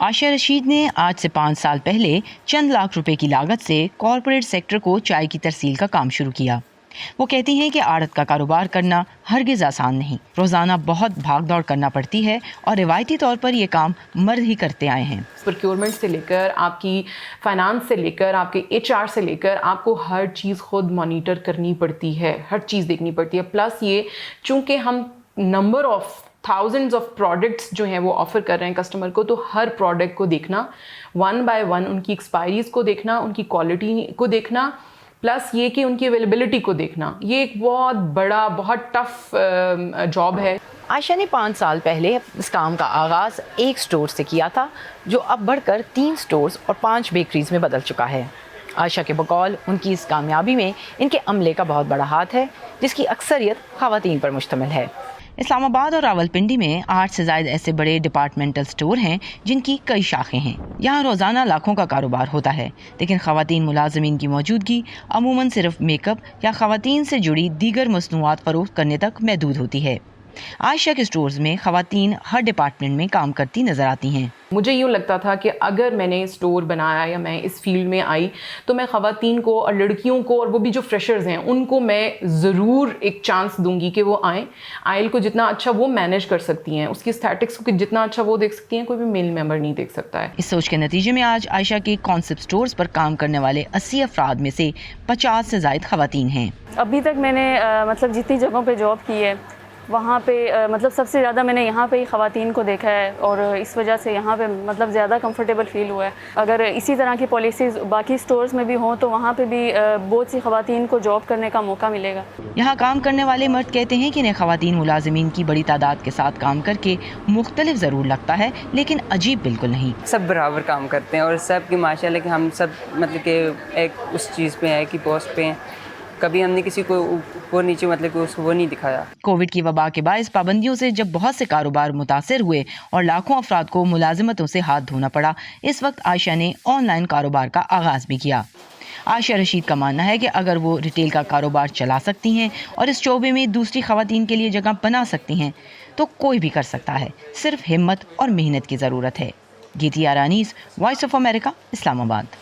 عائشہ رشید نے آج سے 5 سال پہلے چند لاکھ روپے کی لاگت سے کارپوریٹ سیکٹر کو چائے کی ترسیل کا کام شروع کیا۔ وہ کہتی ہیں کہ آڑت کا کاروبار کرنا ہرگز آسان نہیں، روزانہ بہت بھاگ دوڑ کرنا پڑتی ہے اور روایتی طور پر یہ کام مرد ہی کرتے آئے ہیں۔ پروکیورمنٹ سے لے کر آپ کی فائنانس سے لے کر آپ کے HR سے لے کر آپ کو ہر چیز خود مانیٹر کرنی پڑتی ہے، ہر چیز دیکھنی پڑتی ہے۔ پلس یہ چونکہ ہم number of thousands of products جو ہیں وہ آفر کر رہے ہیں کسٹمر کو، تو ہر پروڈکٹ کو دیکھنا، 1 by 1 ان کی ایکسپائریز کو دیکھنا، ان کی کوالٹی کو دیکھنا، پلس یہ کہ ان کی اویلیبلٹی کو دیکھنا، یہ ایک بہت بڑا بہت ٹف جاب ہے۔ عائشہ نے 5 سال پہلے اس کام کا آغاز ایک سٹور سے کیا تھا، جو اب بڑھ کر 3 سٹورز اور 5 بیکریز میں بدل چکا ہے۔ عائشہ کے بقول ان کی اس کامیابی میں ان کے عملے کا بہت بڑا ہاتھ ہے، جس کی اکثریت خواتین پر مشتمل ہے۔ اسلام آباد اور راولپنڈی میں 8 سے زائد ایسے بڑے ڈپارٹمنٹل سٹور ہیں جن کی کئی شاخیں ہیں۔ یہاں روزانہ لاکھوں کا کاروبار ہوتا ہے، لیکن خواتین ملازمین کی موجودگی عموماً صرف میک اپ یا خواتین سے جڑی دیگر مصنوعات فروخت کرنے تک محدود ہوتی ہے۔ عائشہ کے سٹورز میں خواتین ہر ڈپارٹمنٹ میں کام کرتی نظر آتی ہیں۔ مجھے یوں لگتا تھا کہ اگر میں نے اسٹور بنایا یا میں اس فیلڈ میں آئی تو میں خواتین کو اور لڑکیوں کو، اور وہ بھی جو فریشرز ہیں، ان کو میں ضرور ایک چانس دوں گی کہ وہ آئیں۔ آئل کو جتنا اچھا وہ مینیج کر سکتی ہیں، اس کی اسٹیٹکس کو جتنا اچھا وہ دیکھ سکتی ہیں، کوئی بھی میل ممبر نہیں دیکھ سکتا ہے۔ اس سوچ کے نتیجے میں آج عائشہ کے کانسیپٹ سٹورز پر کام کرنے والے 80 افراد میں سے 50 سے زائد خواتین ہیں۔ ابھی تک میں نے جتنی جگہوں پہ جاب کی ہے، وہاں پہ سب سے زیادہ میں نے یہاں پہ ہی خواتین کو دیکھا ہے، اور اس وجہ سے یہاں پہ زیادہ کمفرٹیبل فیل ہوا ہے۔ اگر اسی طرح کی پالیسیز باقی سٹورز میں بھی ہوں تو وہاں پہ بھی بہت سی خواتین کو جاب کرنے کا موقع ملے گا۔ یہاں کام کرنے والے مرد کہتے ہیں کہ انہیں خواتین ملازمین کی بڑی تعداد کے ساتھ کام کر کے مختلف ضرور لگتا ہے، لیکن عجیب بالکل نہیں۔ سب برابر کام کرتے ہیں اور سب کی ماشاءاللہ کہ ہم سب کہ ایک اس چیز پہ ہے کہ پوسٹ پہ ہیں، کبھی ہم نے کسی کو اوپر نیچے کہ اس کو وہ نہیں دکھایا۔ کووڈ کی وبا کے باعث پابندیوں سے جب بہت سے کاروبار متاثر ہوئے اور لاکھوں افراد کو ملازمتوں سے ہاتھ دھونا پڑا، اس وقت عائشہ نے آن لائن کاروبار کا آغاز بھی کیا۔ عائشہ رشید کا ماننا ہے کہ اگر وہ ریٹیل کا کاروبار چلا سکتی ہیں اور اس شعبے میں دوسری خواتین کے لیے جگہ بنا سکتی ہیں تو کوئی بھی کر سکتا ہے، صرف ہمت اور محنت کی ضرورت ہے۔ گیتی آرانیز، وائس آف امریکہ، اسلام آباد۔